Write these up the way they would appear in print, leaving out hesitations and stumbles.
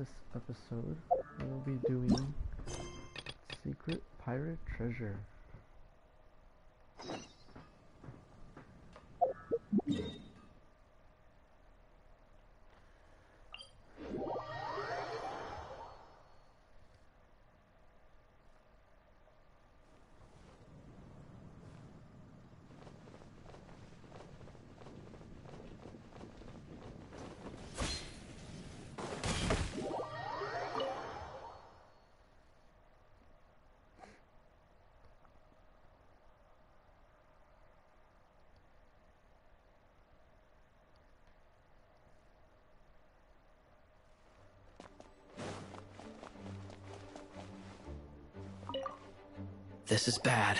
this episode, we'll be doing Secret Pirate Treasure. This is bad.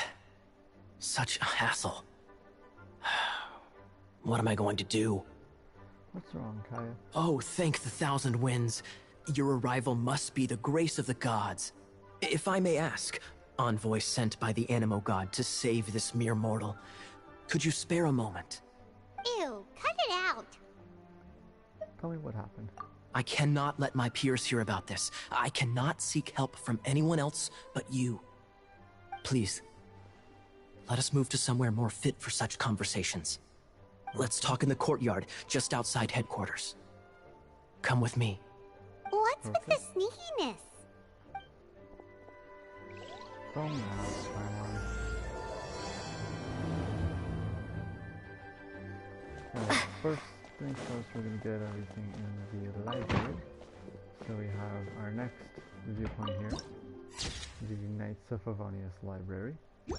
Such a hassle. What am I going to do? What's wrong, Kaeya? Oh, thank the thousand winds. Your arrival must be the grace of the gods. If I may ask, envoy sent by the Animo god to save this mere mortal, could you spare a moment? Ew, cut it out. Tell me what happened. I cannot let my peers hear about this. I cannot seek help from anyone else but you. Please, let us move to somewhere more fit for such conversations. Let's talk in the courtyard, just outside headquarters. Come with me. What's with the sneakiness? From now, first things first, we're going to get everything in the library. So we have our next review point here, the Knights of Favonius Library. We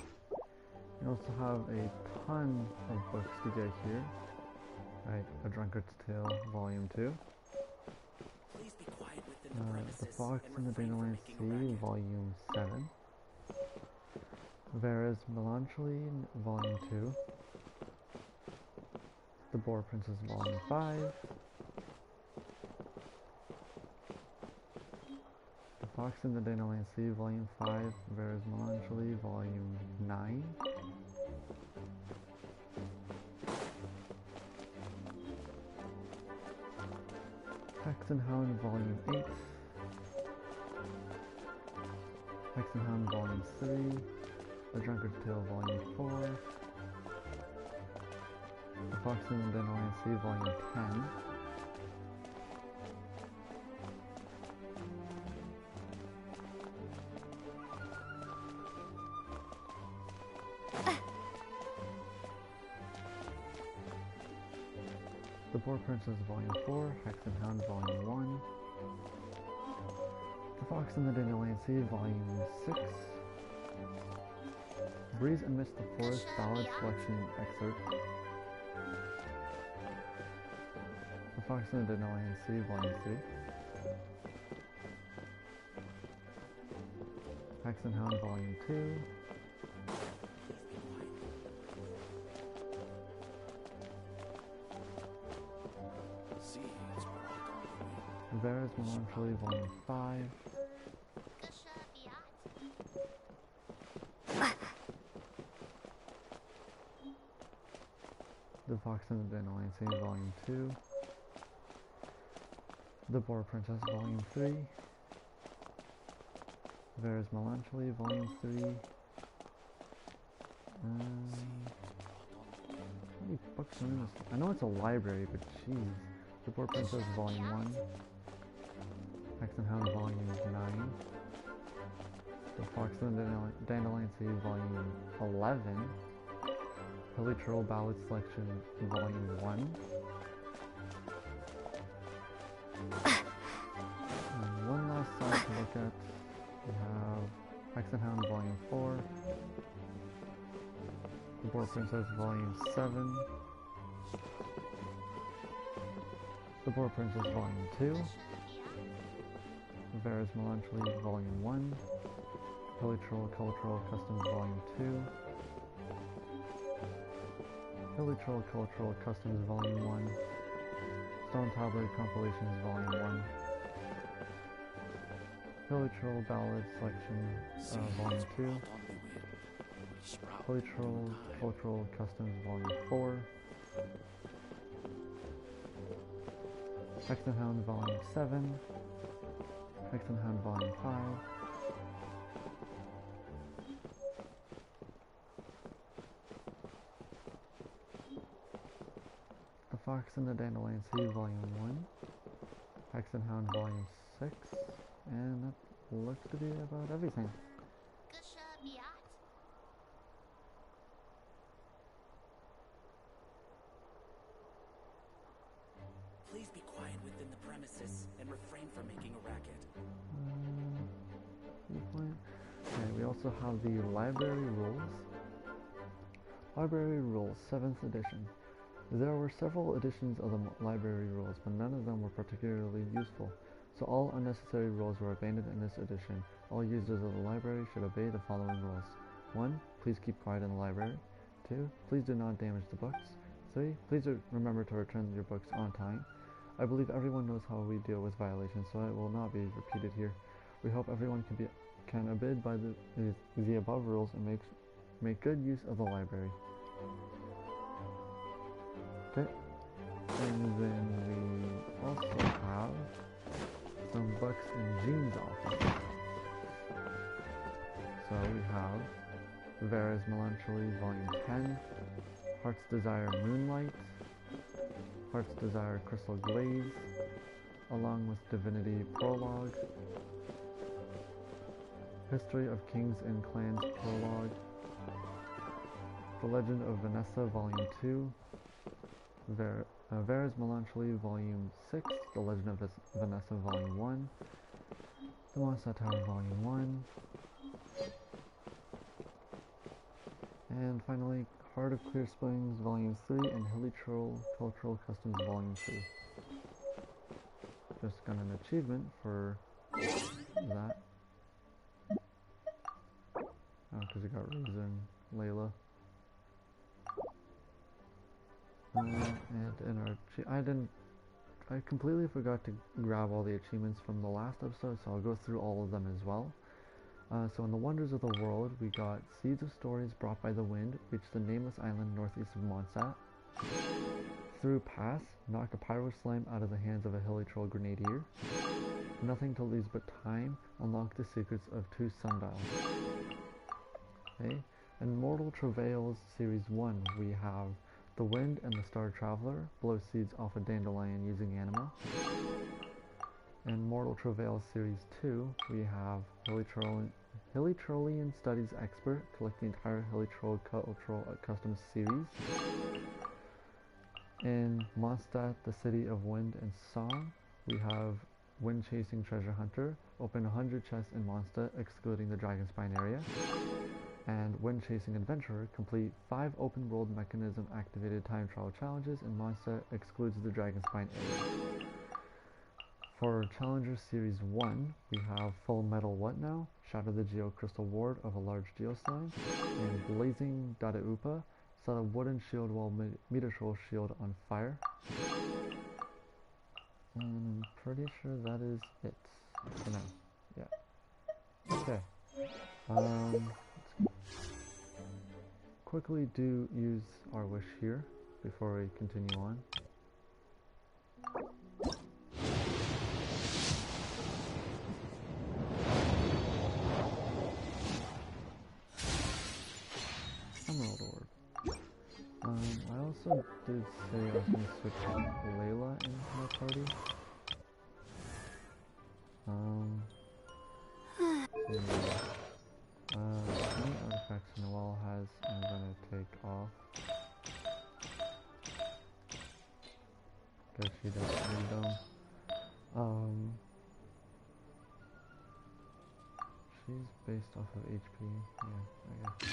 also have a ton of books to get here. Right, A Drunkard's Tale, Volume 2. The Fox and the Dandelion Sea, Volume 7. Vera's Melancholy, Volume 2. The Boar Princess, Volume 5. The Fox and the Dandelion Sea, Volume 5. Vera's Melancholy, Volume 9. Hex and Hound, Volume 8. Hex and Hound, Volume 3. The Drunkard's Tale, Volume 4. The Fox and the Dandelion Sea, Volume 10. The Boar Princess, Volume 4, Hex and Hound, Volume 1. The Fox and the Dandelion Sea, Volume 6. Breeze Amidst the Forest, Ballad Selection Excerpt. The Fox and the Dandelion Sea, Volume 3. Hex and Hound, Volume 2. Vera's Melancholy, Volume 5. The Fox and the Dandelion Sea, Volume 2. The Boar Princess, Volume 3. Vera's Melancholy, Volume 3. How many books are in this? I know it's a library, but jeez. The Boar Princess, Volume 1. Hex and Hound, Volume 9. The Fox and the Dandelion Sea, Volume 11. Hilly Troll Ballad Selection, Volume 1. And one last side to look at. We have Hex and Hound, Volume 4. The Boar Princess, Volume 7. The Boar Princess, Volume 2. Vera's Melancholy, Volume 1. Hilly Troll, Color Troll Customs, Volume 2. Hilly Troll, Color Troll Customs, Volume 1. Stone Tablet Compilations, Volume 1. Hilly Troll Ballad Selection, Volume 2. Hilly Troll, Color Troll Customs, Volume 4. Hex and Hound, Volume 7. Axe in Hand Volume 5. The Fox and the Dandelion Sea Volume 1. Axe in Hound Volume 6. And that looks to be about everything. Please be quiet within the premises and refrain from making a racket. Okay, we also have the Library Rules. Library Rules, 7th edition. There were several editions of the Library Rules, but none of them were particularly useful, so all unnecessary rules were abandoned in this edition. All users of the library should obey the following rules. 1. Please keep quiet in the library. 2. Please do not damage the books. 3. Please remember to return your books on time. I believe everyone knows how we deal with violations, so it will not be repeated here. We hope everyone can abide by the above rules and make good use of the library. Okay. And then we also have some books in Jean's office. So we have Vera's Melancholy Volume 10, Heart's Desire Moonlight, Heart's Desire Crystal Glaze, along with Divinity Prologue, History of Kings and Clans Prologue, The Legend of Vanessa Volume 2, Vera's Melancholy Volume 6, The Legend of Vanessa Volume 1, The Mondstadt Tower Volume 1, and finally Heart of Clear Springs Volume 3 and Hilly Troll Cultural Customs Volume 2. Just got an achievement for that. Oh, because we got Riza and Layla. And I completely forgot to grab all the achievements from the last episode, so I'll go through all of them as well. So in the Wonders of the World, we got Seeds of Stories Brought by the Wind, reach the Nameless Island northeast of Mondstadt. Through Pass, knock a Pyro Slime out of the hands of a Hilly Troll Grenadier. Nothing to Lose But Time, unlock the secrets of 2 sundials. Okay, in Mortal Travails Series 1, we have The Wind and the Star Traveler, blow seeds off a dandelion using anima. In Mortal Travails Series 2, we have Hilly Trollian Studies Expert, collect the entire Hilly Troll Cultural Customs series. In Mondstadt, the City of Wind and Song, we have Wind Chasing Treasure Hunter, open 100 chests in Mondstadt, excluding the Dragonspine area. And Wind Chasing Adventurer, complete 5 open world mechanism activated time trial challenges in Mondstadt, excludes the Dragonspine area. For Challenger Series 1, we have Full Metal What Now, shatter the Geocrystal Ward of a large Geoslime, and Blazing Dadaupa, set a wooden shield while Meteorol shield on fire. And I'm pretty sure that is it for now. Yeah. Okay. Let's quickly use our wish here before we continue on. Emerald Orb. I also did say I was going to switch Layla in my party. Any artifacts Noelle has, I'm going to take off. Because she doesn't need them. She's based off of HP. Yeah, I guess.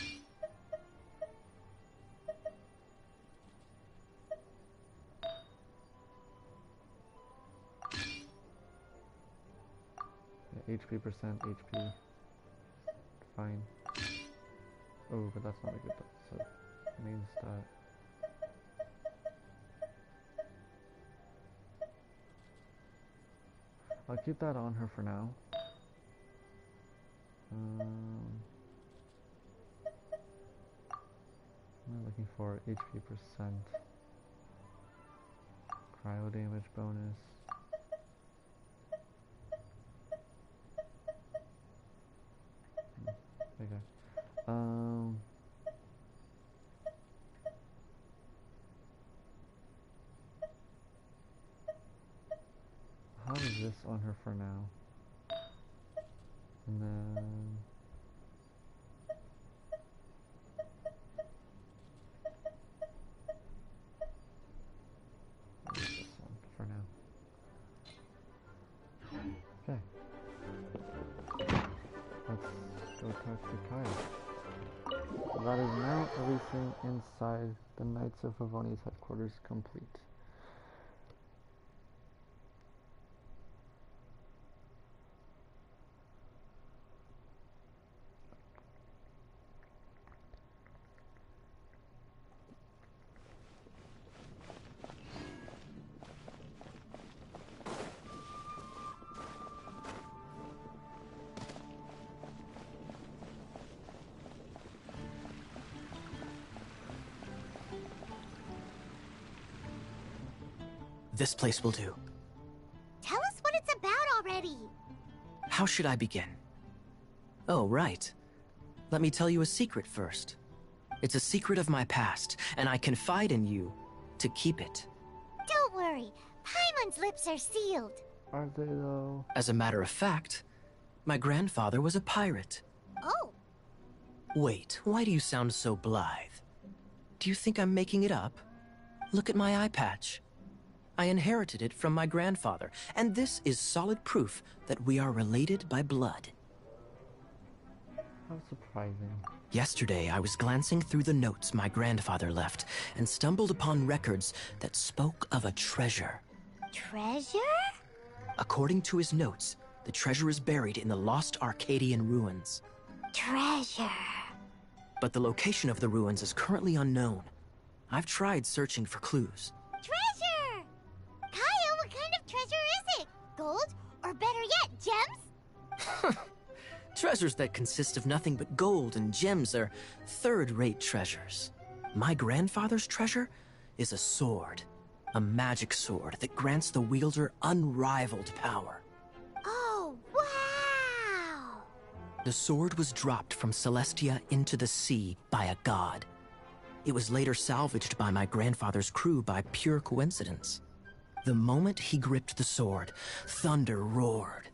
HP percent, HP. Fine. Oh, but that's not a good so main stat. I'll keep that on her for now. I'm looking for HP percent. Cryo damage bonus. have this on her for now. And then... this one for now. Okay. Let's go talk to Kaeya. That is now everything inside the Knights of Favonius headquarters complete. This place will do. Tell us what it's about already. How should I begin? Oh, right. Let me tell you a secret first. It's a secret of my past, and I confide in you to keep it. Don't worry. Paimon's lips are sealed. Are they though? As a matter of fact, my grandfather was a pirate. Oh. Wait, why do you sound so blithe? Do you think I'm making it up? Look at my eye patch. I inherited it from my grandfather, and this is solid proof that we are related by blood. How surprising. Yesterday, I was glancing through the notes my grandfather left and stumbled upon records that spoke of a treasure. Treasure? According to his notes, the treasure is buried in the lost Arcadian ruins. Treasure. But the location of the ruins is currently unknown. I've tried searching for clues. Treasure! Kaeya, what kind of treasure is it? Gold? Or better yet, gems? Treasures that consist of nothing but gold and gems are third-rate treasures. My grandfather's treasure is a sword. A magic sword that grants the wielder unrivaled power. Oh, wow! The sword was dropped from Celestia into the sea by a god. It was later salvaged by my grandfather's crew by pure coincidence. The moment he gripped the sword, thunder roared,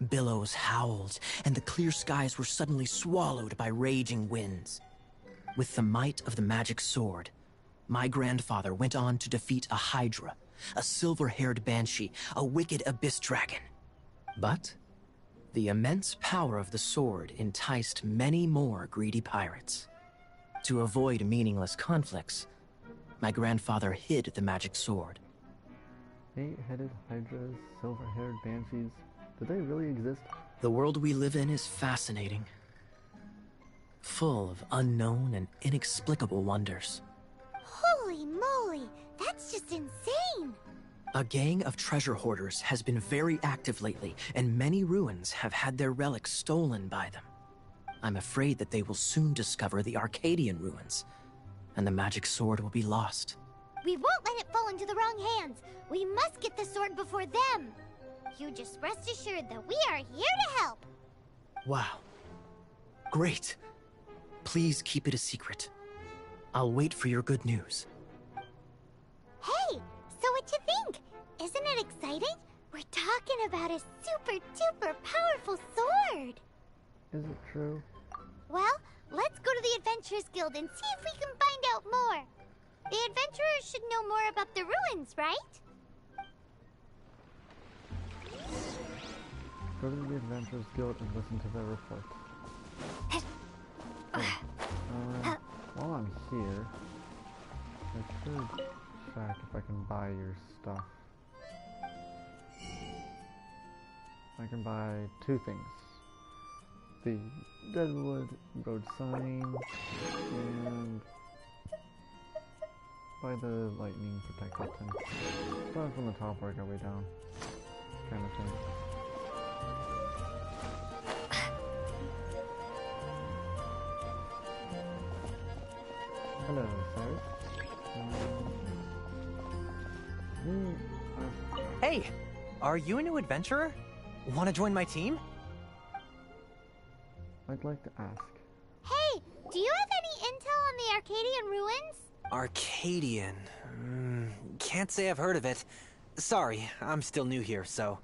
billows howled, and the clear skies were suddenly swallowed by raging winds. With the might of the magic sword, my grandfather went on to defeat a hydra, a silver-haired banshee, a wicked abyss dragon. But the immense power of the sword enticed many more greedy pirates. To avoid meaningless conflicts, my grandfather hid the magic sword. 8-headed hydras, silver-haired banshees. Do they really exist? The world we live in is fascinating, full of unknown and inexplicable wonders. Holy moly, that's just insane! A gang of treasure hoarders has been very active lately, and many ruins have had their relics stolen by them. I'm afraid that they will soon discover the Arcadian ruins, and the magic sword will be lost. We won't let it fall into the wrong hands. We must get the sword before them. You just rest assured that we are here to help. Wow. Great. Please keep it a secret. I'll wait for your good news. Hey, so what you think? Isn't it exciting? We're talking about a super-duper powerful sword. Is it true? Well, let's go to the Adventurers Guild and see if we can find out more. The adventurers should know more about the ruins, right? Go to the Adventurers Guild and listen to their report. While I'm here, I could check if I can buy your stuff. I can buy 2 things. The Deadwood Road sign and buy the lightning protector tin. Start from the top, work our way down. Kind of thing. Hello, Cyrus. Hey, are you a new adventurer? Want to join my team? I'd like to ask. Hey, do you have any intel on the Arcadian ruins? Arcadian? Can't say I've heard of it. Sorry, I'm still new here, so...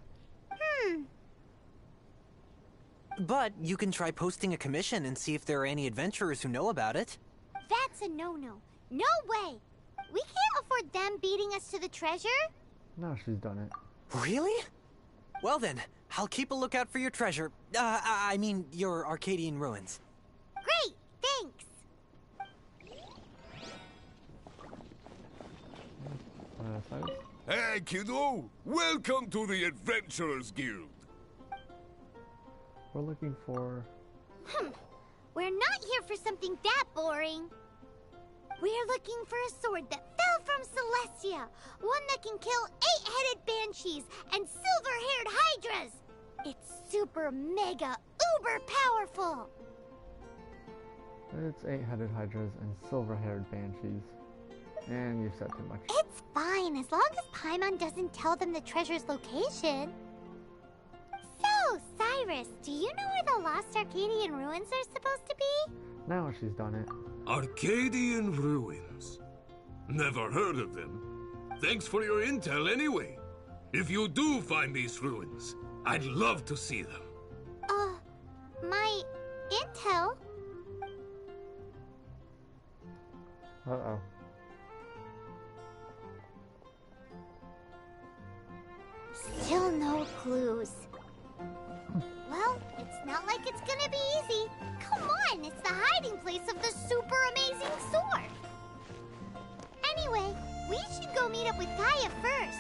But you can try posting a commission and see if there are any adventurers who know about it. That's a no-no. No way! We can't afford them beating us to the treasure. Now she's done it. Really? Well then, I'll keep a lookout for your treasure. I mean, your Arcadian ruins. Great, thanks. Cyrus? Hey, kiddo! Welcome to the Adventurers Guild! We're looking for... We're not here for something that boring. We're looking for a sword that fell from Celestia. One that can kill 8-headed banshees and silver-haired hydras. It's super mega uber powerful. It's 8-headed hydras and silver-haired banshees. And you've said too much. It's fine, as long as Paimon doesn't tell them the treasure's location. So, Cyrus, do you know where the lost Arcadian ruins are supposed to be? Now she's done it. Arcadian Ruins. Never heard of them. Thanks for your intel anyway. If you do find these ruins, I'd love to see them. My intel? Uh-oh. Still no clues. Well, it's not like it's gonna be easy. Come on, it's the hiding place of the super amazing sword. Anyway, we should go meet up with Kaeya first.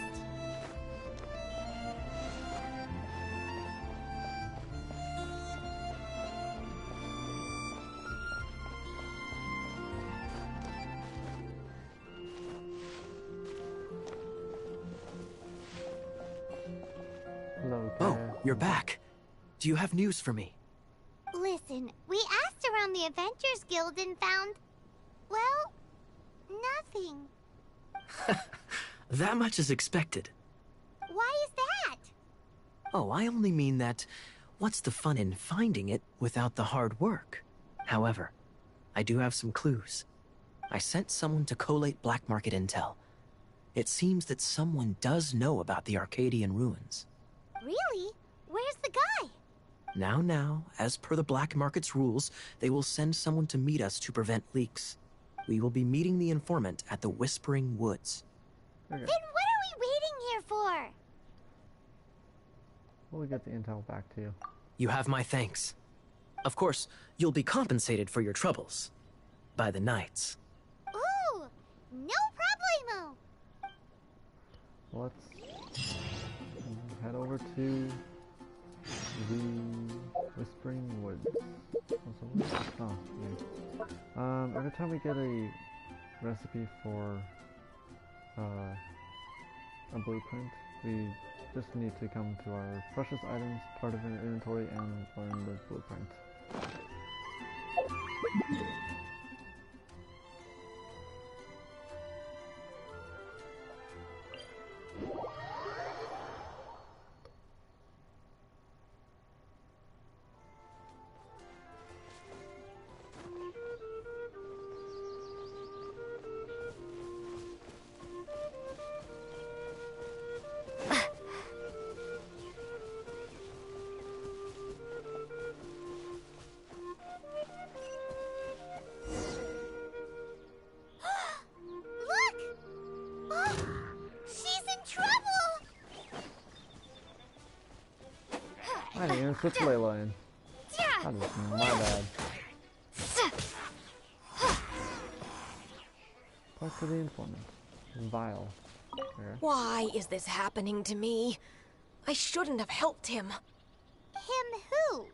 Hello, Oh, Kaeya. you're back. Do you have news for me? Listen, we asked around the Adventurers Guild and found, well, nothing. That much is expected. Why is that? Oh, I only mean that what's the fun in finding it without the hard work? However, I do have some clues. I sent someone to collate black market intel. It seems that someone does know about the Arcadian ruins. Really? Where's the guy? Now, as per the black market's rules, they will send someone to meet us to prevent leaks. We will be meeting the informant at the Whispering Woods. Okay. Then what are we waiting here for? We'll get the intel back to you. You have my thanks. Of course, you'll be compensated for your troubles. By the knights. Ooh, no problemo. Let's head over to the Whispering Woods. Oh, yeah. Every time we get a recipe for a blueprint, we just need to come to our precious items part of an inventory and learn the blueprint. Look! Oh, she's in trouble! I didn't even switch Layla in. That is my bad. Talk to the informant. Vile. There. Why is this happening to me? I shouldn't have helped him. Him who?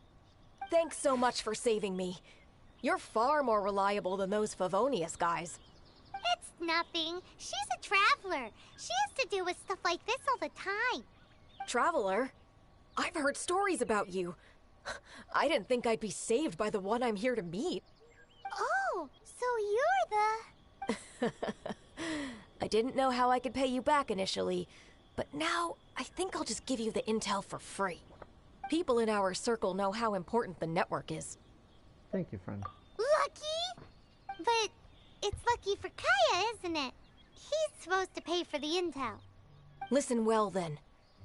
Thanks so much for saving me. You're far more reliable than those Favonius guys. It's nothing. She's a traveler. She has to deal with stuff like this all the time. Traveler? I've heard stories about you. I didn't think I'd be saved by the one I'm here to meet. Oh, so you're the... I didn't know how I could pay you back initially, but now I think I'll just give you the intel for free. People in our circle know how important the network is. Thank you, friend. Lucky? But it's lucky for Kaeya, isn't it? He's supposed to pay for the intel. Listen well then.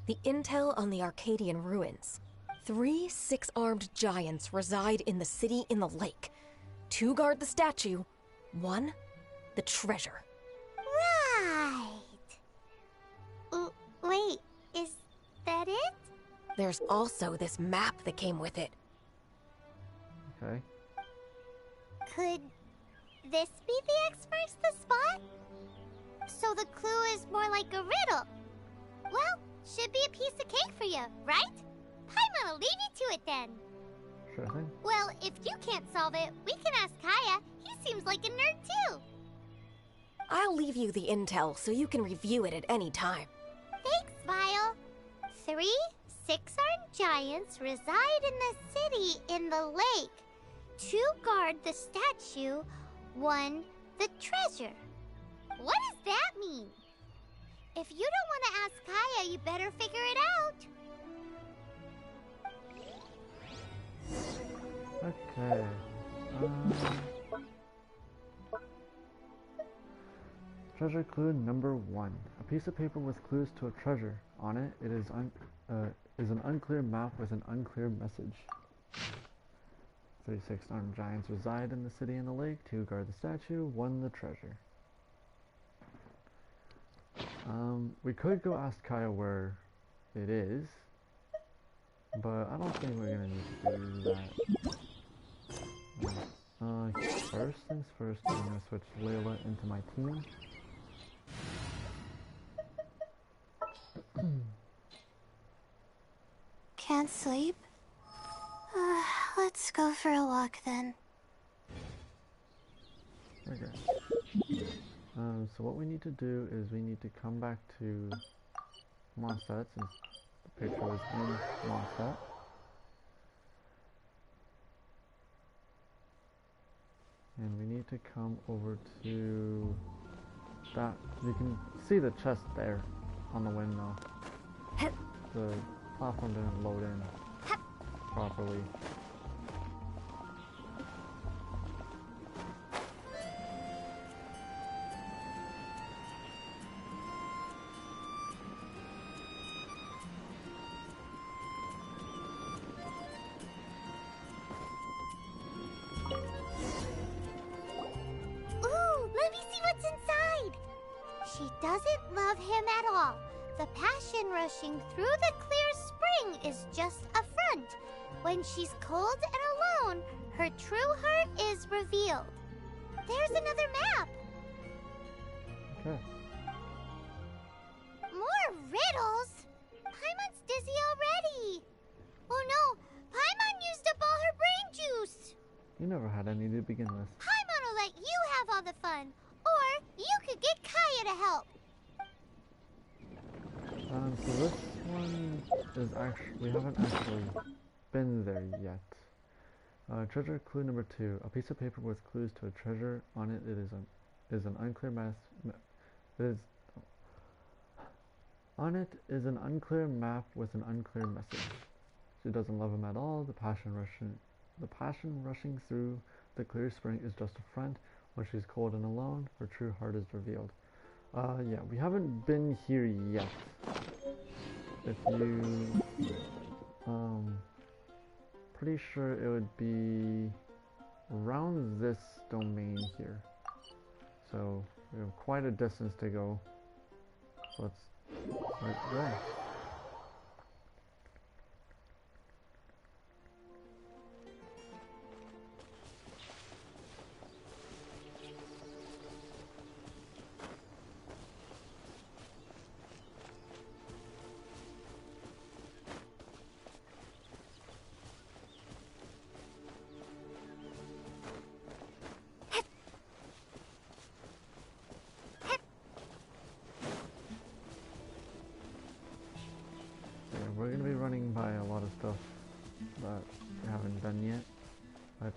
The intel on the Arcadian ruins. 3 six-armed giants reside in the city in the lake. 2 guard the statue, 1 the treasure. Right. Wait, is that it? There's also this map that came with it. Okay. Could this be the X marks the spot? So the clue is more like a riddle. Well, should be a piece of cake for you, right? Paimon'll leave you to it then. Sure thing. Well, if you can't solve it, we can ask Kaeya. He seems like a nerd too. I'll leave you the intel so you can review it at any time. Thanks, Vile. 3 six-armed giants reside in the city in the lake. 2 guard the statue, 1 the treasure. What does that mean? If you don't want to ask Kaeya, you better figure it out. Okay. Treasure clue number 1. A piece of paper with clues to a treasure. On it, it is an unclear map with an unclear message. 3 six-armed giants reside in the city and the lake. 2 guard the statue. 1 the treasure. We could go ask Kaeya where it is, but I don't think we're gonna need to do that. First things first, I'm gonna switch Layla into my team. Can't sleep? Let's go for a walk then. Okay. So what we need to do is we need to come back to Mondstadt, since the picture was in Mondstadt. And we need to come over to that. You can see the chest there on the windmill. The platform didn't load in properly. She doesn't love him at all. The passion rushing through the clear spring is just a front. When she's cold and alone, her true heart is revealed. There's another map. Okay. More riddles? Paimon's dizzy already. Oh no, Paimon used up all her brain juice. You never had any to begin with. Paimon will let you have all the fun. Or you could get Kaeya to help. So this one is actually, we haven't actually been there yet. Treasure clue number 2. A piece of paper with clues to a treasure. On it, is an unclear On it is an unclear map with an unclear message. She doesn't love him at all. The passion rushing through the clear spring is just a front. When she's cold and alone, her true heart is revealed. Yeah, we haven't been here yet. If you, pretty sure it would be around this domain here. So we have quite a distance to go. So let's start going. We're going to be running by a lot of stuff that we haven't done yet, but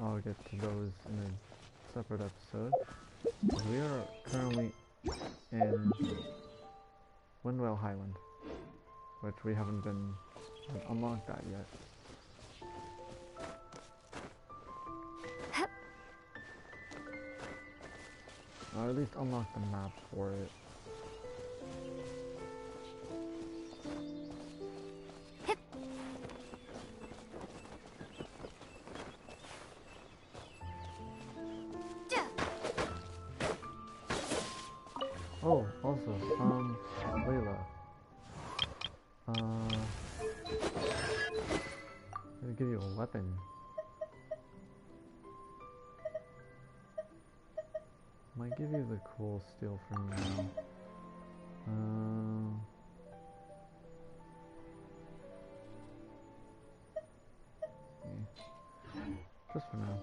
I'll get to those in a separate episode. We are currently in Windwell Highland, which we haven't unlocked that yet. Or at least unlock the map for it. Also, Layla. I'm gonna give you a weapon. Might give you the cool steel for now. Just for now.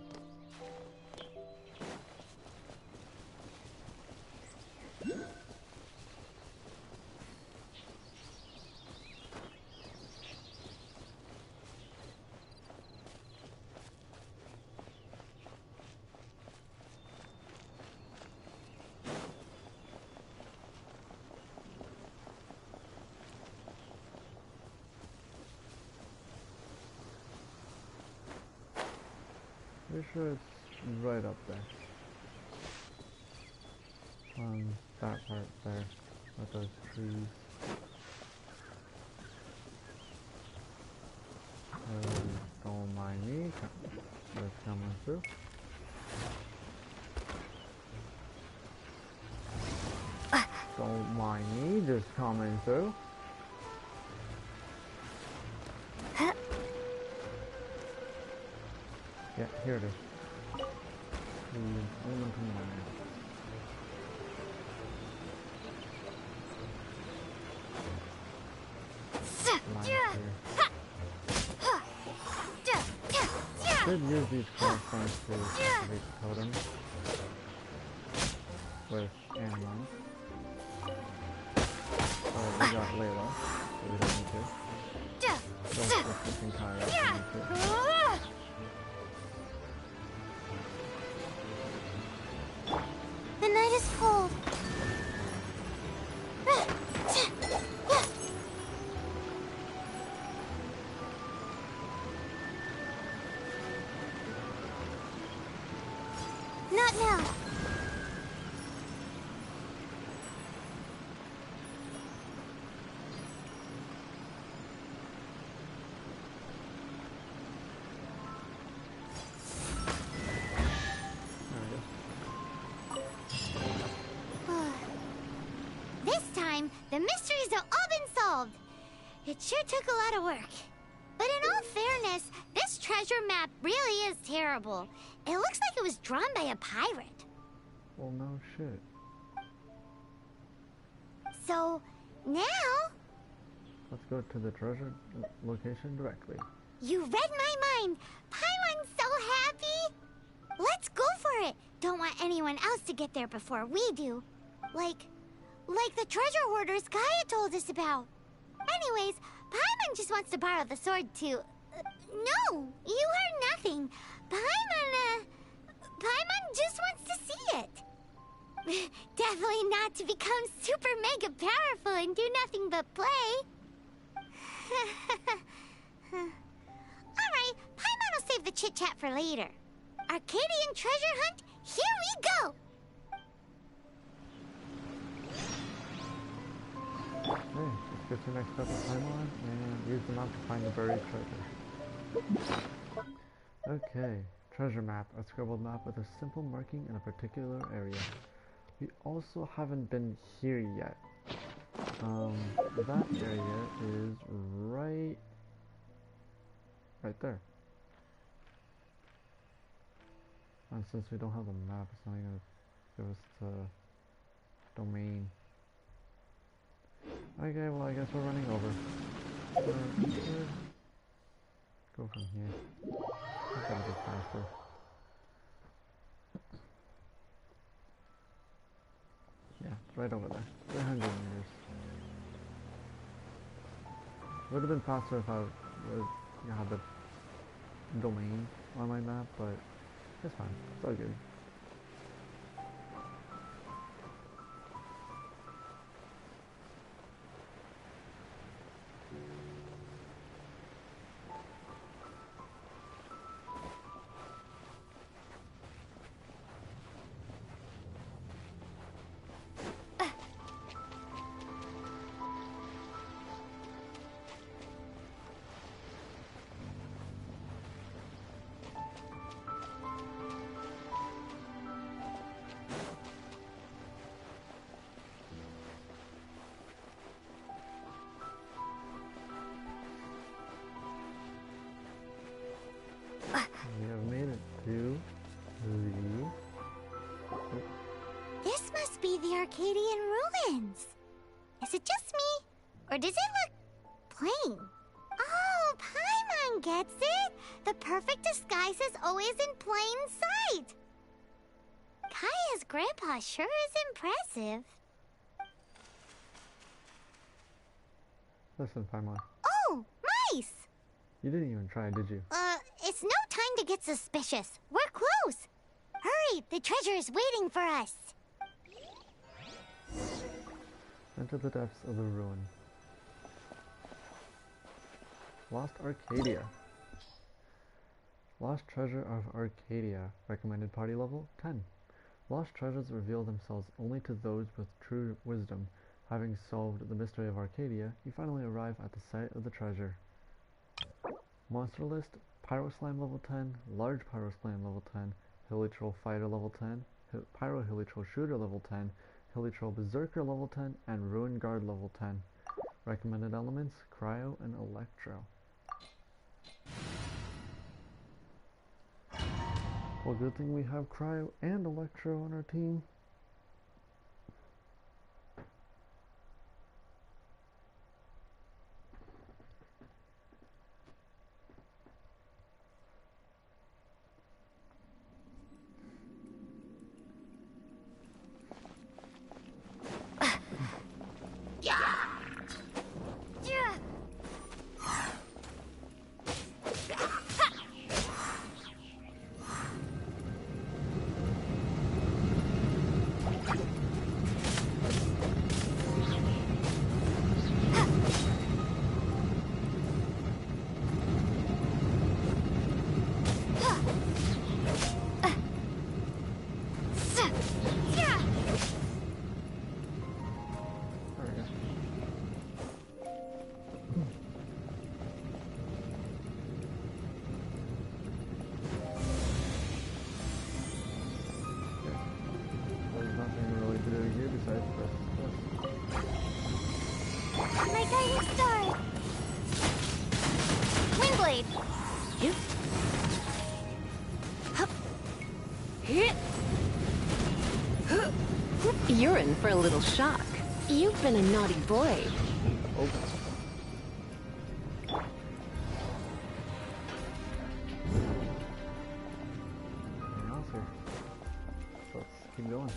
Pretty sure it's right up there. On that part there, with those trees. Don't mind me, that's coming through. Don't mind me, just coming through. Yeah, here it is. Should use these crossbones to activate the totem with animals. Oh, we got Layla, so we don't need to. Don't fucking Kaeya, we need to. The night is cold. Not now. This time, the mysteries have all been solved. It sure took a lot of work. But in all fairness, this treasure map really is terrible. It looks like it was drawn by a pirate. Well, no shit. So, now... Let's go to the treasure location directly. You read my mind! Paimon's so happy! Let's go for it! Don't want anyone else to get there before we do. Like the treasure hoarders Kaeya told us about. Anyways, Paimon just wants to borrow the sword to... no! You heard nothing. Paimon just wants to see it. Definitely not to become super mega powerful and do nothing but play. Alright, Paimon will save the chit-chat for later. Arcadian treasure hunt, here we go! Okay, let's get to the next step of Paimon and use the map to find the buried treasure. Okay, treasure map. A scribbled map with a simple marking in a particular area. We also haven't been here yet. That area is right there. And since we don't have the map, it's not gonna give us the domain. Okay, well I guess we're running over. Go from here. It's gotta be faster. Yeah, it's right over there. 300 meters. Would have been faster if I had the domain on my map, but it's fine. It's all good. Arcadian ruins. Is it just me? Or does it look plain? Oh, Paimon gets it! The perfect disguise is always in plain sight! Kaeya's grandpa sure is impressive. Listen, Paimon. Oh, mice! You didn't even try, did you? It's no time to get suspicious. We're close. Hurry, the treasure is waiting for us. Enter the depths of the ruin. Lost Arcadia. Lost Treasure of Arcadia. Recommended party level 10. Lost treasures reveal themselves only to those with true wisdom. Having solved the mystery of Arcadia, you finally arrive at the site of the treasure. Monster list: Pyro Slime level 10, Large Pyro Slime level 10, Hilly Troll Fighter level 10, Pyro Hilly Troll Shooter level 10, Hilly Troll Berserker level 10, and Ruin Guard level 10. Recommended elements: Cryo and Electro. Well, good thing we have Cryo and Electro on our team. My guiding star! Windblade! You? You're in for a little shock. You've been a naughty boy. Oh. Anything else here? So let's keep going.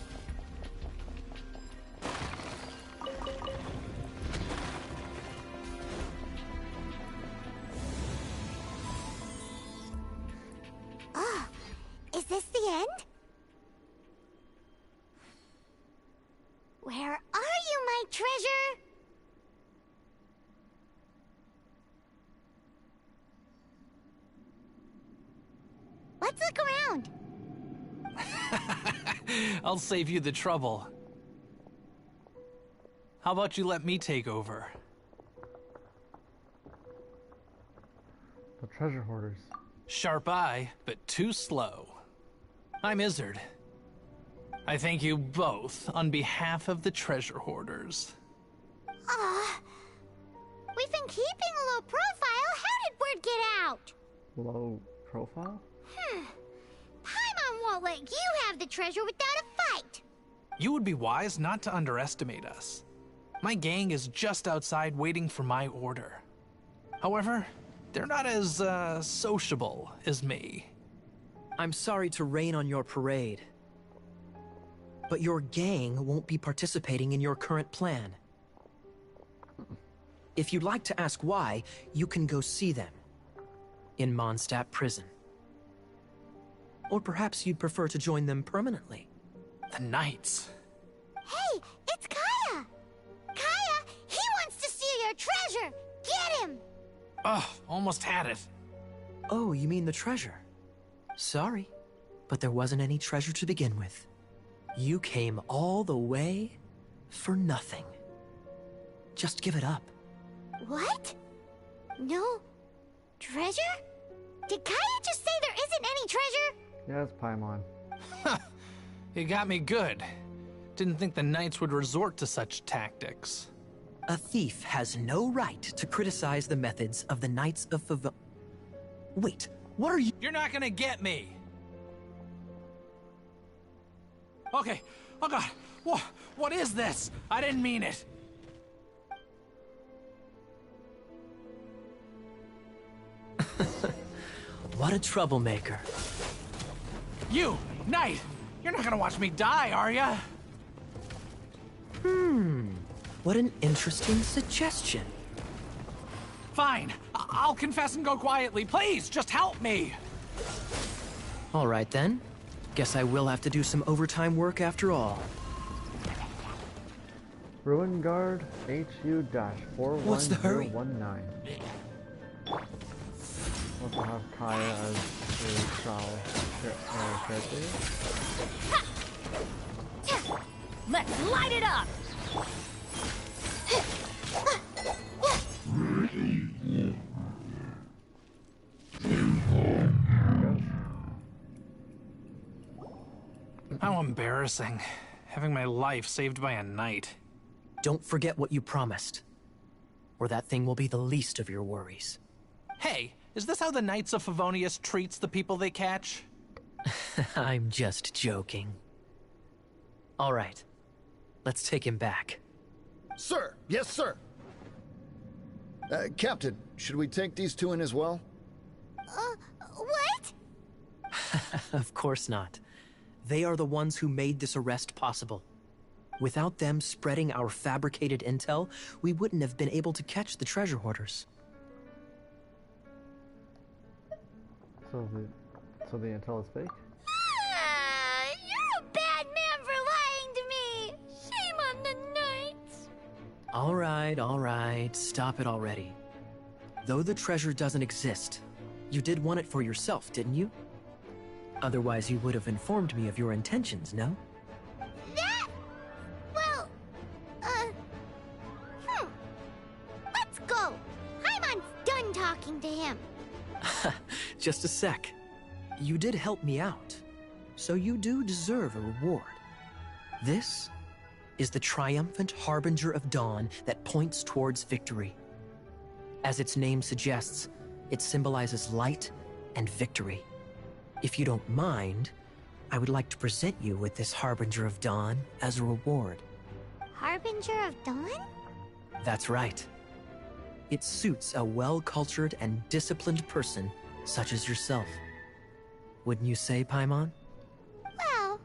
Ah, is this the end? Where are you, my treasure? Let's look around. I'll save you the trouble. How about you let me take over? The treasure hoarders. Sharp eye, but too slow. I'm Izzard. I thank you both on behalf of the treasure hoarders. We've been keeping a low profile. How did word get out? Low profile? Paimon won't let you have the treasure without a fight. You would be wise not to underestimate us. My gang is just outside waiting for my order. However, they're not as, sociable as me. I'm sorry to rain on your parade, but your gang won't be participating in your current plan. If you'd like to ask why, you can go see them in Mondstadt Prison. Or perhaps you'd prefer to join them permanently. The Knights. Hey, it's Kaeya! Kaeya, he wants to steal your treasure! Get him! Ugh, almost had it. Oh, you mean the treasure? Sorry, but there wasn't any treasure to begin with. You came all the way for nothing. Just give it up. What? No treasure? Did Kaeya just say there isn't any treasure? Yes, Paimon. You got me good. Didn't think the Knights would resort to such tactics. A thief has no right to criticize the methods of the Knights of Favon. Wait, what are you— You're not gonna get me! Okay, Oh god! What is this? I didn't mean it! What a troublemaker. You, Knight! You're not gonna watch me die, are ya? What an interesting suggestion. Fine. I'll confess and go quietly. Please, just help me! All right then. Guess I will have to do some overtime work after all. Ruin Guard HU-41019. What's the hurry? Also have Kaeya as a trial character. Let's light it up! How embarrassing. Having my life saved by a knight. Don't forget what you promised, or that thing will be the least of your worries. Hey, is this how the Knights of Favonius treats the people they catch? I'm just joking. All right, let's take him back. Sir! Yes, sir! Captain, should we take these two in as well? What? Of course not. They are the ones who made this arrest possible. Without them spreading our fabricated intel, we wouldn't have been able to catch the treasure hoarders. So the intel is fake? You're a bad man for lying to me! Shame on the Knights! All right, stop it already. Though the treasure doesn't exist, you did want it for yourself, didn't you? Otherwise you would have informed me of your intentions, no? That... well... Let's go! Paimon's done talking to him. Just a sec. You did help me out, so you do deserve a reward. This is the triumphant harbinger of dawn that points towards victory. As its name suggests, it symbolizes light and victory. If you don't mind, I would like to present you with this harbinger of dawn as a reward. Harbinger of Dawn? That's right. It suits a well-cultured and disciplined person such as yourself. Wouldn't you say, Paimon? Well,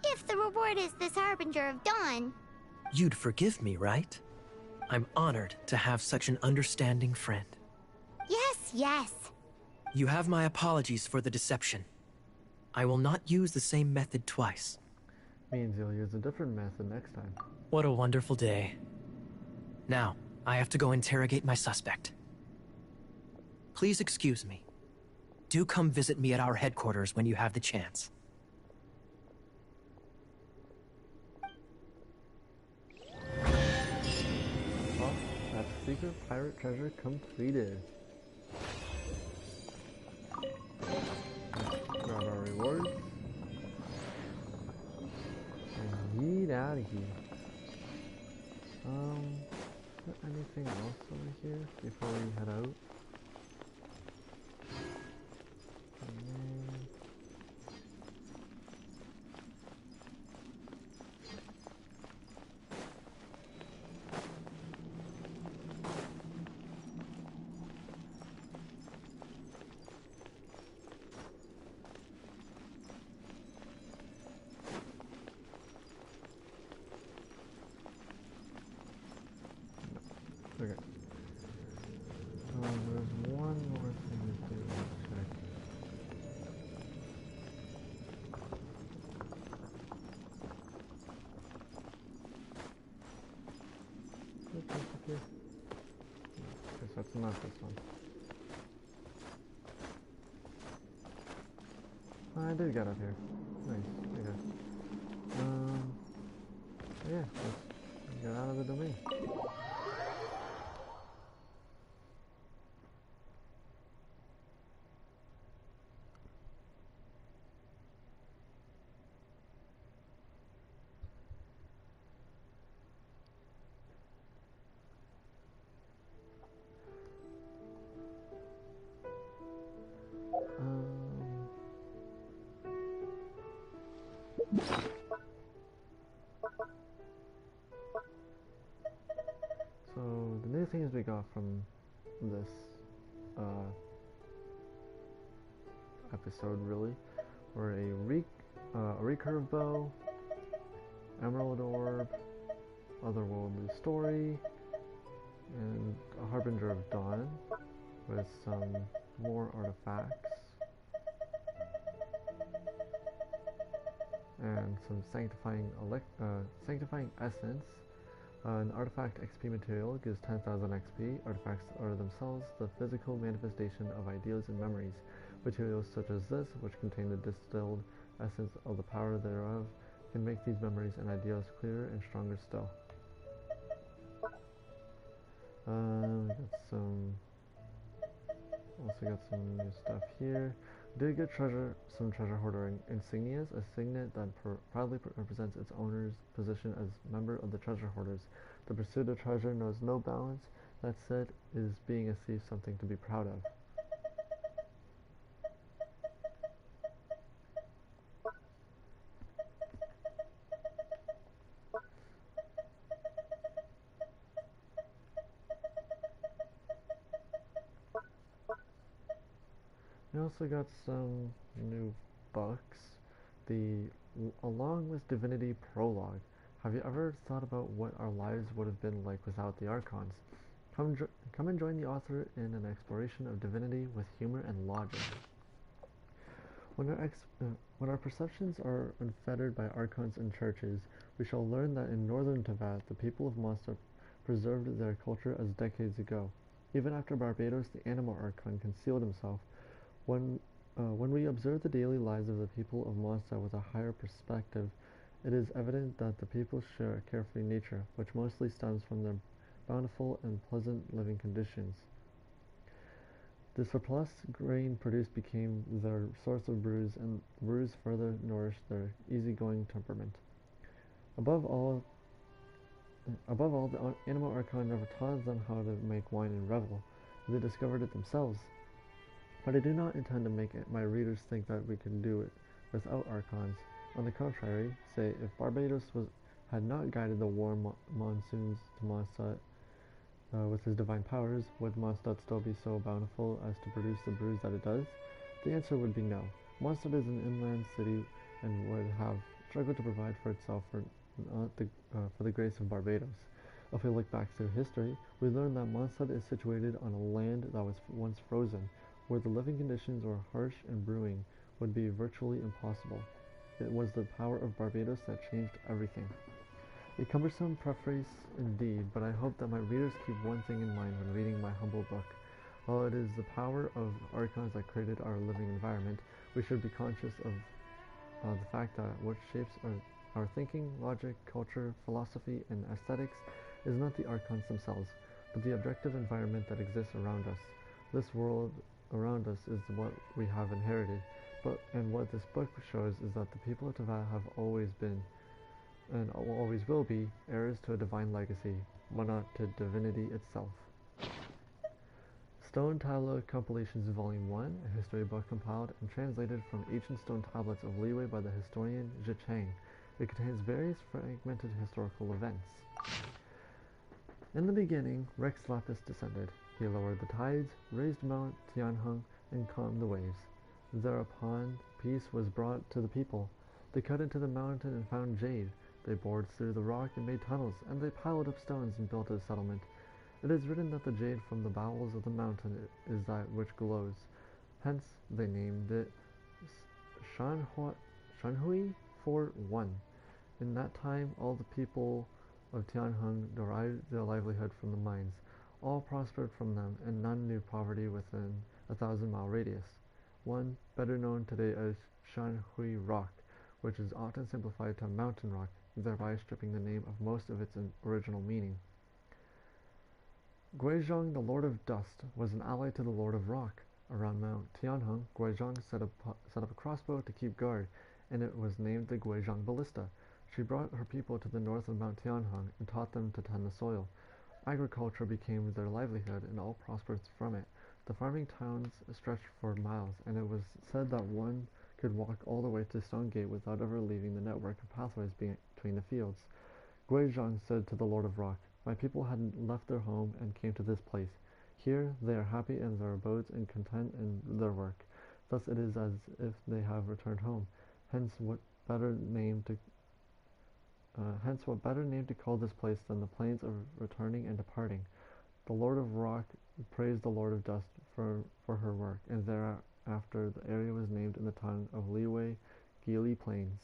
if the reward is this Harbinger of Dawn... You'd forgive me, right? I'm honored to have such an understanding friend. Yes. You have my apologies for the deception. I will not use the same method twice. Means you'll use a different method next time. What a wonderful day. Now, I have to go interrogate my suspect. Please excuse me. Do come visit me at our headquarters when you have the chance. Well, that's secret pirate treasure completed. Let's grab our rewards. And yeet out of here. Is there anything else over here before we head out? Okay. There's one more thing to do. Check. Okay. Okay, so that's not this one. I did get up here. Nice. Okay. Yeah, let's get out of the domain. got from this episode, really, were a recurve bow, emerald orb, otherworldly story, and a harbinger of dawn with some more artifacts and some sanctifying essence. An artifact XP material gives 10,000 XP. Artifacts are themselves the physical manifestation of ideas and memories. Materials such as this, which contain the distilled essence of the power thereof, can make these memories and ideals clearer and stronger still. Also got some new stuff here. Did get some treasure hoarder insignias, a signet that proudly represents its owner's position as member of the treasure hoarders. The pursuit of treasure knows no balance. That said, is being a thief something to be proud of? We also got some new books. The Along with Divinity Prologue. Have you ever thought about what our lives would have been like without the Archons? Come and join the author in an exploration of divinity with humor and logic. When our perceptions are unfettered by Archons and churches, we shall learn that in northern Teyvat, the people of Mondstadt preserved their culture as decades ago. Even after Barbados, the Animal Archon concealed himself. When we observe the daily lives of the people of Mondstadt with a higher perspective, it is evident that the people share a carefree nature, which mostly stems from their bountiful and pleasant living conditions. The surplus grain produced became their source of brews, and brews further nourished their easygoing temperament. Above all, the Animal Archon never taught them how to make wine and revel. They discovered it themselves. But I do not intend to make my readers think that we can do it without Archons. On the contrary, say, if Barbados had not guided the warm monsoons to Mondstadt with his divine powers, would Mondstadt still be so bountiful as to produce the brews that it does? The answer would be no. Mondstadt is an inland city and would have struggled to provide for itself for the grace of Barbados. If we look back through history, we learn that Mondstadt is situated on a land that was once frozen, where the living conditions were harsh and brewing would be virtually impossible. It was the power of Barbados that changed everything. A cumbersome preface indeed, but I hope that my readers keep one thing in mind when reading my humble book. While it is the power of Archons that created our living environment, we should be conscious of the fact that what shapes our thinking, logic, culture, philosophy, and aesthetics is not the Archons themselves, but the objective environment that exists around us. This world around us is what we have inherited, and what this book shows is that the people of Teyvat have always been, and always will be, heirs to a divine legacy, but not to divinity itself. Stone Tablet Compilations Volume 1, a history book compiled and translated from ancient stone tablets of Liyue by the historian Zhi Chang. It contains various fragmented historical events. In the beginning, Rex Lapis descended. He lowered the tides, raised Mount Tianheng, and calmed the waves. Thereupon, peace was brought to the people. They cut into the mountain and found jade. They bored through the rock and made tunnels, and they piled up stones and built a settlement. It is written that the jade from the bowels of the mountain is that which glows. Hence, they named it Shanhui Fort 1. In that time, all the people of Tianheng derived their livelihood from the mines. All prospered from them, and none knew poverty within a 1,000-mile radius. One, better known today as Shanhui Rock, which is often simplified to Mountain Rock, thereby stripping the name of most of its original meaning. Guizhong, the Lord of Dust, was an ally to the Lord of Rock. Around Mount Tianheng, Guizhong set up a crossbow to keep guard, and it was named the Guizhong Ballista. She brought her people to the north of Mount Tianheng and taught them to tend the soil. Agriculture became their livelihood, and all prospered from it. The farming towns stretched for miles, and it was said that one could walk all the way to Stone Gate without ever leaving the network of pathways between the fields. Guizhong said to the Lord of Rock, My people had left their home and came to this place. Here they are happy in their abodes and content in their work. Thus it is as if they have returned home. Hence what better name to call this place than the plains of returning and departing. The Lord of Rock praised the Lord of Dust for her work, and thereafter the area was named in the tongue of Liyue, Gili Plains.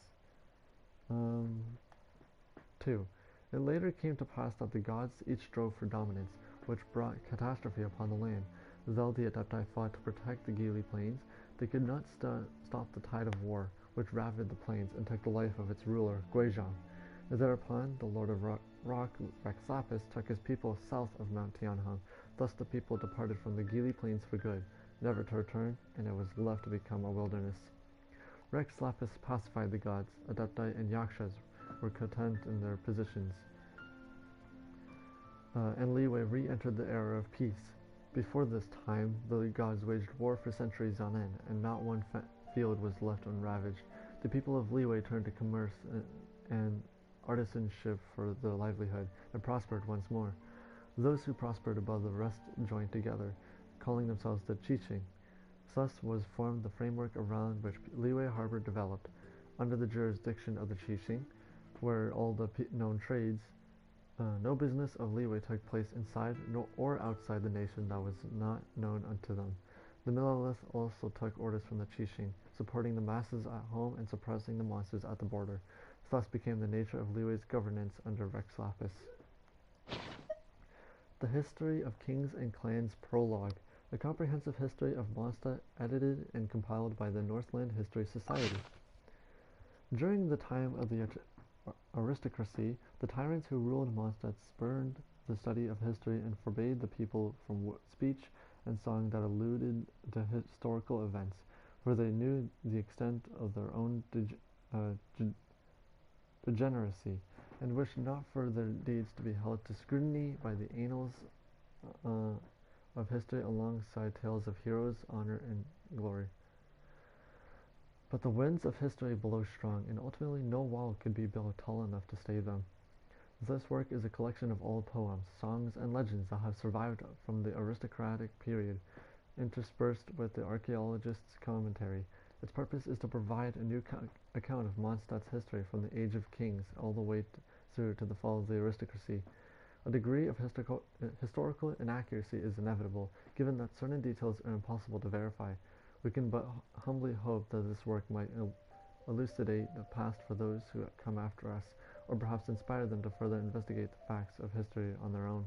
2. It later came to pass that the gods each strove for dominance, which brought catastrophe upon the land. Though the Adepti fought to protect the Gili Plains, they could not stop the tide of war, which ravaged the plains and took the life of its ruler, Guizhang. Thereupon, the Lord of Rock, Rex Lapis, took his people south of Mount Tianheng. Thus the people departed from the Gili Plains for good, never to return, and it was left to become a wilderness. Rex Lapis pacified the gods. Adepti and Yakshas were content in their positions, and Liyue re-entered the era of peace. Before this time, the gods waged war for centuries on end, and not one field was left unravaged. The people of Liyue turned to commerce and artisanship for their livelihood, and prospered once more. Those who prospered above the rest joined together, calling themselves the Qixing. Thus was formed the framework around which Liyue Harbor developed. Under the jurisdiction of the Qixing, where all the known trades, no business of Liyue took place inside or outside the nation that was not known unto them. The Millelith also took orders from the Qixing, supporting the masses at home and suppressing the monsters at the border. Thus became the nature of Liyue's governance under Rex Lapis. The History of Kings and Clans Prologue, a comprehensive history of Mondstadt edited and compiled by the Northland History Society. During the time of the aristocracy, the tyrants who ruled Mondstadt spurned the study of history and forbade the people from speech and song that alluded to historical events, for they knew the extent of their own degeneracy, and wished not for their deeds to be held to scrutiny by the annals of history alongside tales of heroes, honor, and glory. But the winds of history blow strong, and ultimately no wall could be built tall enough to stay them. This work is a collection of old poems, songs, and legends that have survived from the aristocratic period, interspersed with the archaeologist's commentary. Its purpose is to provide a new account of Mondstadt's history from the Age of Kings all the way through to the fall of the aristocracy. A degree of historical inaccuracy is inevitable, given that certain details are impossible to verify. We can but humbly hope that this work might elucidate the past for those who come after us, or perhaps inspire them to further investigate the facts of history on their own.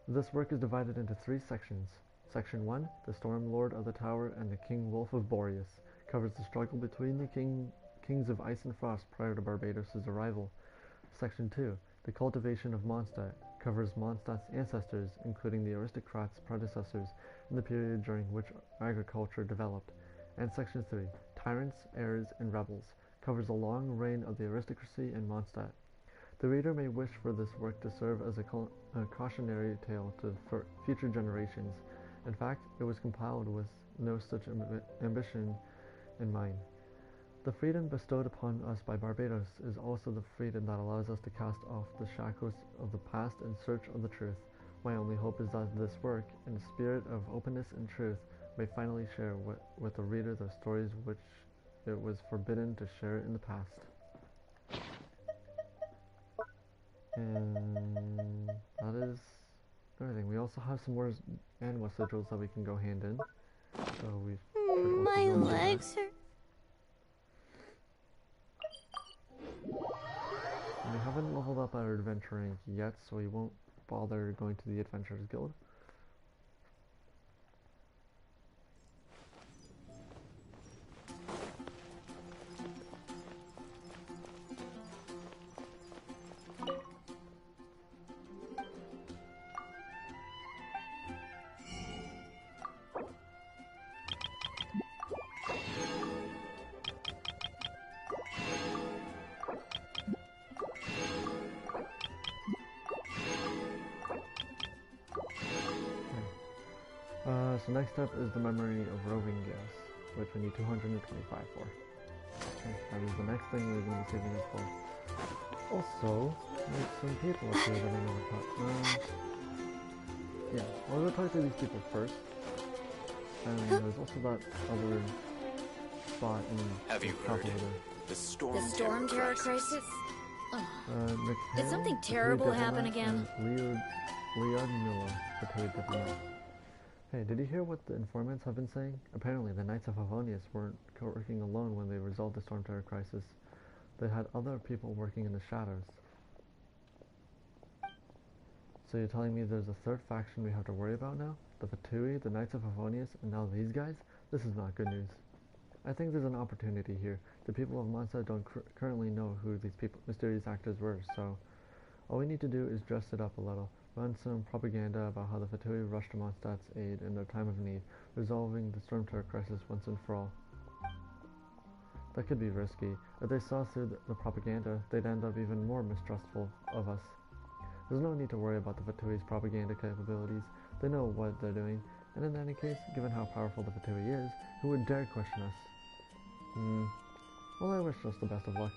This work is divided into 3 sections. Section 1, The Storm Lord of the Tower and the King Wolf of Boreas, covers the struggle between the kings of Ice and Frost prior to Barbados' arrival. Section 2, The Cultivation of Mondstadt, covers Mondstadt's ancestors, including the aristocrats' predecessors, in the period during which agriculture developed. And Section 3, Tyrants, Heirs, and Rebels, covers the long reign of the aristocracy in Mondstadt. The reader may wish for this work to serve as a cautionary tale to future generations. In fact, it was compiled with no such ambition in mind. The freedom bestowed upon us by Barbados is also the freedom that allows us to cast off the shackles of the past in search of the truth. My only hope is that this work, in a spirit of openness and truth, may finally share with the reader the stories which it was forbidden to share in the past. And that is everything. We also have some more anima sigils that we can go hand in. So we should also My go do legs that. hurt. We haven't leveled up our adventure rank yet, so we won't bother going to the Adventurers Guild. So next up is the Memory of Roving Gas, which we need 225 for. Okay, that is the next thing we're going to be saving this for. Also, There's some people up here that I never talked. Yeah, I'll go talk to these people first. And there's also that other spot in Have you heard it? The storm terror crisis? Did something terrible happen again? Leonilla, Fatui diplomat. Hey, did you hear what the informants have been saying? Apparently, the Knights of Favonius weren't working alone when they resolved the storm terror crisis. They had other people working in the shadows. So you're telling me there's a third faction we have to worry about now? The Fatui, the Knights of Favonius, and now these guys? This is not good news. I think there's an opportunity here. The people of Mansa don't currently know who these mysterious actors were, so all we need to do is dress it up a little. Run some propaganda about how the Fatui rushed to Mondstadt's aid in their time of need, resolving the storm terror crisis once and for all. That could be risky. If they saw through the propaganda, they'd end up even more mistrustful of us. There's no need to worry about the Fatui's propaganda capabilities. They know what they're doing, and in any case, given how powerful the Fatui is, who would dare question us? Well, I wish us the best of luck.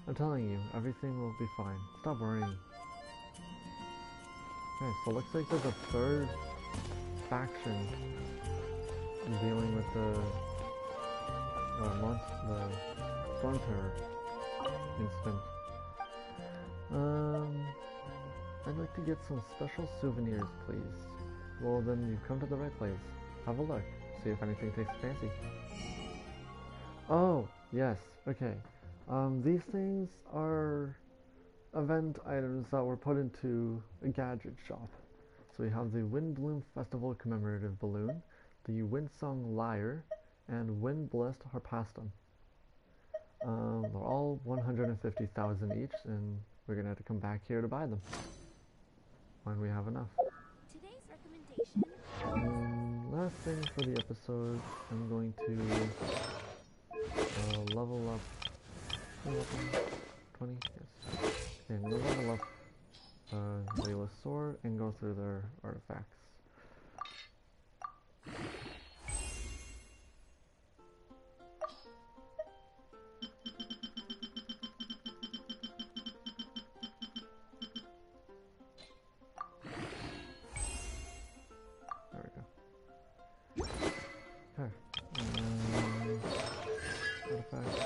I'm telling you, everything will be fine. Stop worrying. Okay, so it looks like there's a third faction dealing with the storm terror incident. I'd like to get some special souvenirs, please. Well, then you've come to the right place. Have a look. See if anything takes a fancy. Oh, yes. Okay. These things are event items that were put into a gadget shop. So we have the Windbloom Festival commemorative balloon, the Windsong Lyre, and Wind Blessed Harpastum. They're all 150,000 each, and we're gonna have to come back here to buy them when we have enough. Today's recommendation. Last thing for the episode, I'm going to level up 20. Yes. Okay, I'm gonna level up Layla's sword and go through their artifacts. There we go. Okay. Artifacts.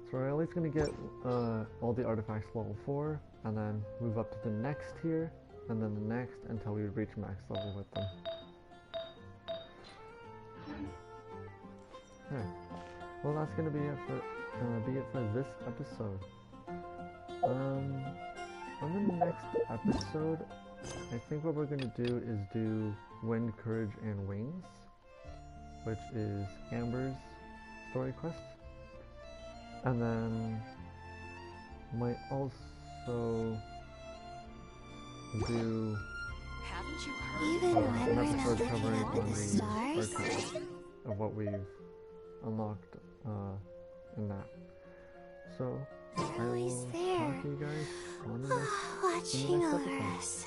So we're at least going to get all the artifacts level 4, and then move up to the next tier, and then the next until we reach max level with them. Okay. Well, that's going to be it for this episode. On the next episode, I think what we're going to do is do Wind, Courage, and Wings, which is Amber's story quest. And then might also do Haven't you heard? Even an when we're not episode looking covering up at the stars. archives of what we've unlocked in that. So I will talk to you guys on the next Watching episode. over us.